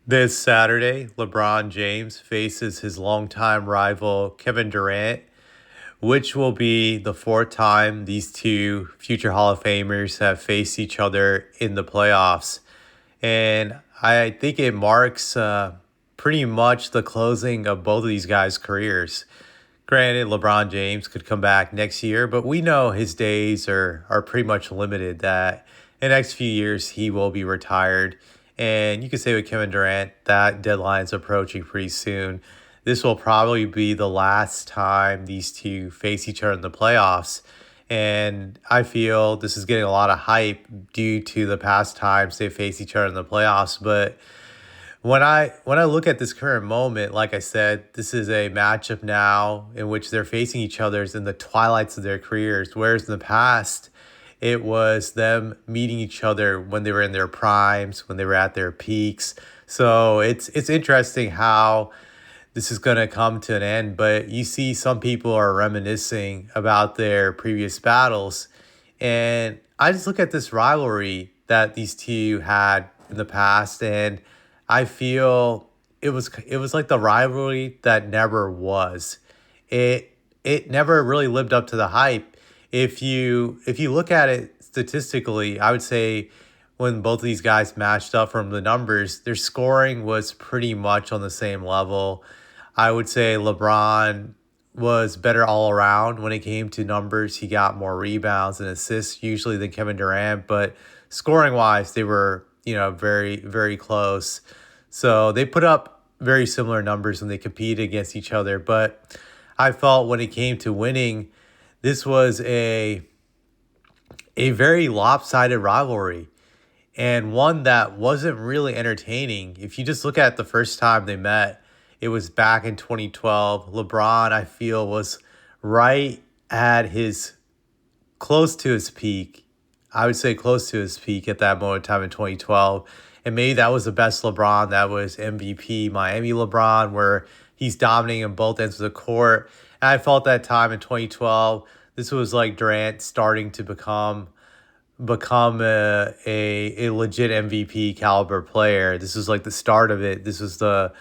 This Saturday, LeBron James faces his longtime rival Kevin Durant, which will be the fourth time these two future Hall of Famers have faced each other in the playoffs. And I think it marks pretty much the closing of both of these guys' careers. Granted, LeBron James could come back next year, but we know his days are pretty much limited, that in the next few years he will be retired. And you could say with Kevin Durant, that deadline is approaching pretty soon. This will probably be the last time these two face each other in the playoffs. And I feel this is getting a lot of hype due to the past times they face each other in the playoffs. But when I look at this current moment, like I said, this is a matchup now in which they're facing each other's in the twilights of their careers. Whereas in the past, it was them meeting each other when they were in their primes, when they were at their peaks. So it's interesting how this is going to come to an end. But you see, some people are reminiscing about their previous battles, and I just look at this rivalry that these two had in the past, and I feel it was like the rivalry that never was. It never really lived up to the hype. If you look at it statistically, I would say when both of these guys matched up from the numbers, their scoring was pretty much on the same level. I would say LeBron was better all around when it came to numbers. He got more rebounds and assists usually than Kevin Durant, but scoring wise, they were, very, very close. So they put up very similar numbers when they competed against each other. But I felt when it came to winning, this was a very lopsided rivalry, and one that wasn't really entertaining. If you just look at the first time they met, it was back in 2012. LeBron, I feel, was right at his close to his peak. I would say close to his peak at that moment in time in 2012. And maybe that was the best LeBron. That was MVP Miami LeBron, where he's dominating on both ends of the court. And I felt that time in 2012, this was like Durant starting to become a legit MVP caliber player. This was like the start of it. This was the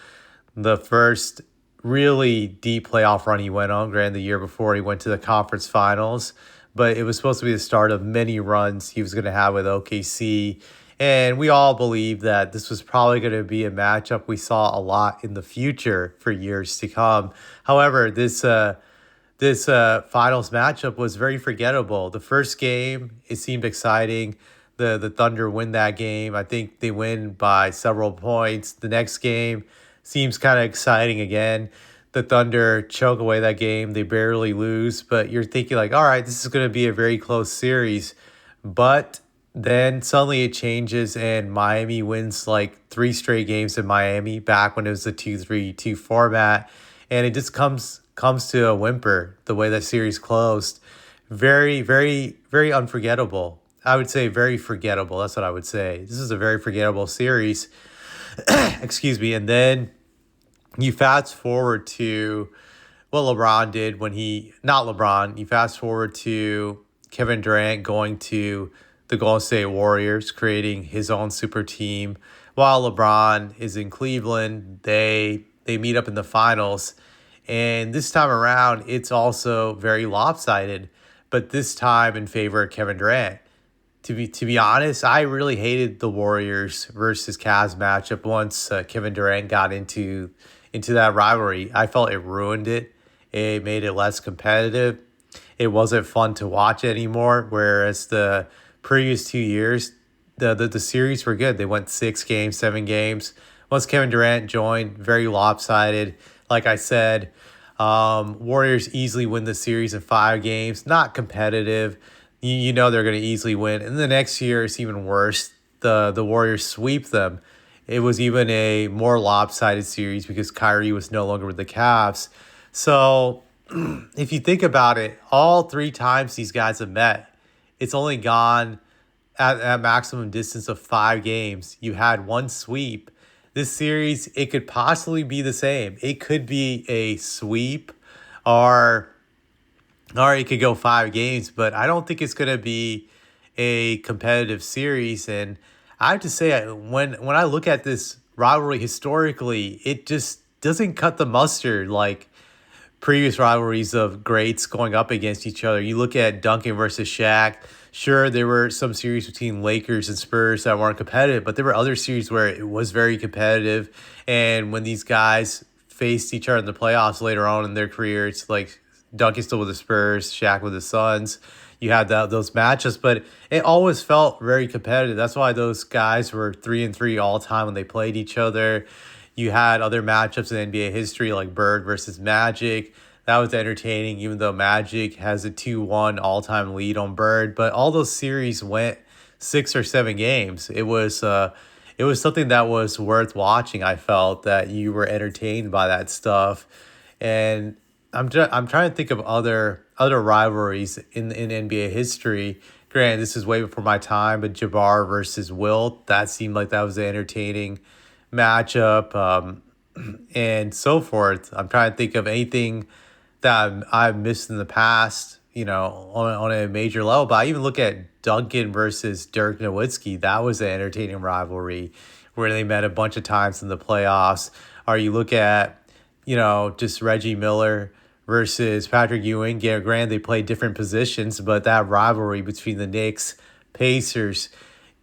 first really deep playoff run he went on. Granted, the year before he went to the conference finals, but it was supposed to be the start of many runs he was going to have with OKC. And we all believe that this was probably going to be a matchup we saw a lot in the future for years to come. However, this finals matchup was very forgettable. The first game, it seemed exciting. The Thunder win that game. I think they win by several points. The next game seems kind of exciting again. The Thunder choke away that game. They barely lose, but you're thinking like, all right, this is going to be a very close series. But then suddenly it changes, and Miami wins like three straight games in Miami back when it was the 2-3-2 format. And it just comes to a whimper the way that series closed. Very, very, very unforgettable. I would say very forgettable. That's what I would say. This is a very forgettable series. Excuse me. And then you fast forward to what LeBron did when not LeBron, you fast forward to Kevin Durant going to the Golden State Warriors, creating his own super team. While LeBron is in Cleveland, they meet up in the finals. And this time around, it's also very lopsided, but this time in favor of Kevin Durant. To be honest, I really hated the Warriors versus Cavs matchup once Kevin Durant got into that rivalry. I felt it ruined it. It made it less competitive. It wasn't fun to watch anymore. Whereas the previous 2 years, the series were good. They went 6 games, 7 games. Once Kevin Durant joined, very lopsided. Like I said, Warriors easily win the series in 5 games. Not competitive. You know they're going to easily win. And the next year, it's even worse. The Warriors sweep them. It was even a more lopsided series because Kyrie was no longer with the Cavs. So if you think about it, all 3 times these guys have met, it's only gone at maximum distance of 5 games. You had one sweep. This series, it could possibly be the same. It could be a sweep, or it could go 5 games, but I don't think it's going to be a competitive series. And I have to say, when I look at this rivalry historically, it just doesn't cut the mustard like previous rivalries of greats going up against each other. You look at Duncan versus Shaq. Sure, there were some series between Lakers and Spurs that weren't competitive, but there were other series where it was very competitive. And when these guys faced each other in the playoffs later on in their careers, like Duncan still with the Spurs, Shaq with the Suns, you had those matchups, but it always felt very competitive. That's why those guys were 3-3 all time when they played each other. You had other matchups in NBA history like Bird versus Magic. That was entertaining, even though Magic has a 2-1 all-time lead on Bird. But all those series went 6 or 7 games. It was something that was worth watching. I felt that you were entertained by that stuff, and I'm trying to think of other rivalries in NBA history. Granted, this is way before my time, but Jabbar versus Wilt, that seemed like that was an entertaining matchup, and so forth. I'm trying to think of anything that I've missed in the past, on a major level. But I even look at Duncan versus Dirk Nowitzki. That was an entertaining rivalry where they met a bunch of times in the playoffs. Or you look at, just Reggie Miller versus Patrick Ewing. Yeah, granted, they played different positions, but that rivalry between the Knicks, Pacers,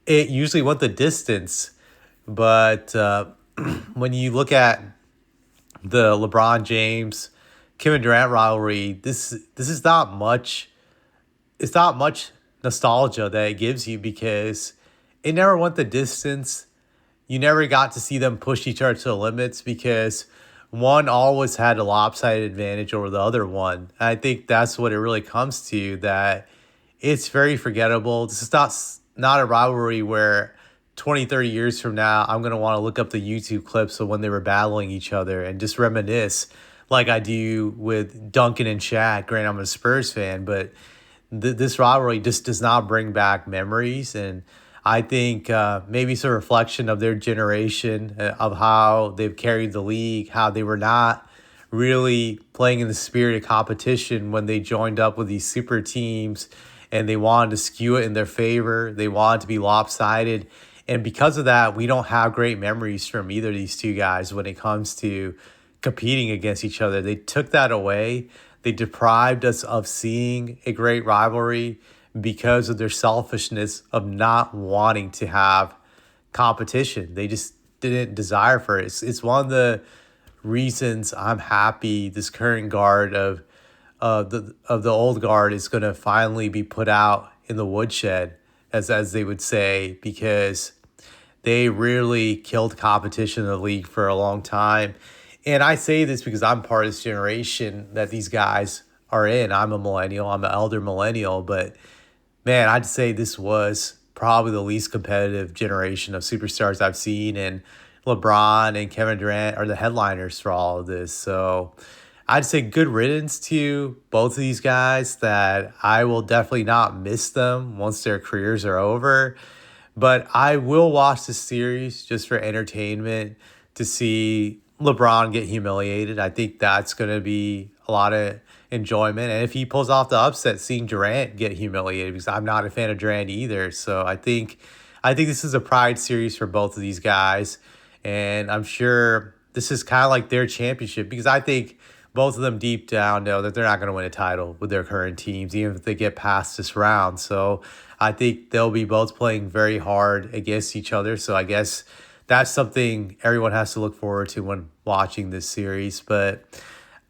it usually went the distance. But when you look at the LeBron James, Kevin Durant rivalry, this is not much. It's not much nostalgia that it gives you because it never went the distance. You never got to see them push each other to the limits because one always had a lopsided advantage over the other one. And I think that's what it really comes to, that it's very forgettable. This is not a rivalry where 20, 30 years from now, I'm going to want to look up the YouTube clips of when they were battling each other and just reminisce like I do with Duncan and Shaq. Granted, I'm a Spurs fan, but this rivalry just does not bring back memories. And I think maybe it's a reflection of their generation, of how they've carried the league, how they were not really playing in the spirit of competition when they joined up with these super teams, and they wanted to skew it in their favor. They wanted to be lopsided. And because of that, we don't have great memories from either of these two guys when it comes to competing against each other. They took that away. They deprived us of seeing a great rivalry because of their selfishness of not wanting to have competition. They just didn't desire for it. It's one of the reasons I'm happy this current guard of the old guard is going to finally be put out in the woodshed, as they would say, because they really killed competition in the league for a long time. And I say this because I'm part of this generation that these guys are in. I'm a millennial. I'm an elder millennial. But, man, I'd say this was probably the least competitive generation of superstars I've seen. And LeBron and Kevin Durant are the headliners for all of this. So I'd say good riddance to both of these guys, that I will definitely not miss them once their careers are over. But I will watch this series just for entertainment, to see LeBron get humiliated. I think that's going to be a lot of enjoyment. And if he pulls off the upset, seeing Durant get humiliated, because I'm not a fan of Durant either. So I think this is a pride series for both of these guys. And I'm sure this is kind of like their championship, because I think both of them deep down know that they're not going to win a title with their current teams, even if they get past this round. So I think they'll be both playing very hard against each other. So I guess that's something everyone has to look forward to when watching this series. But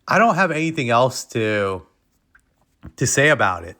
I don't have anything else to say about it.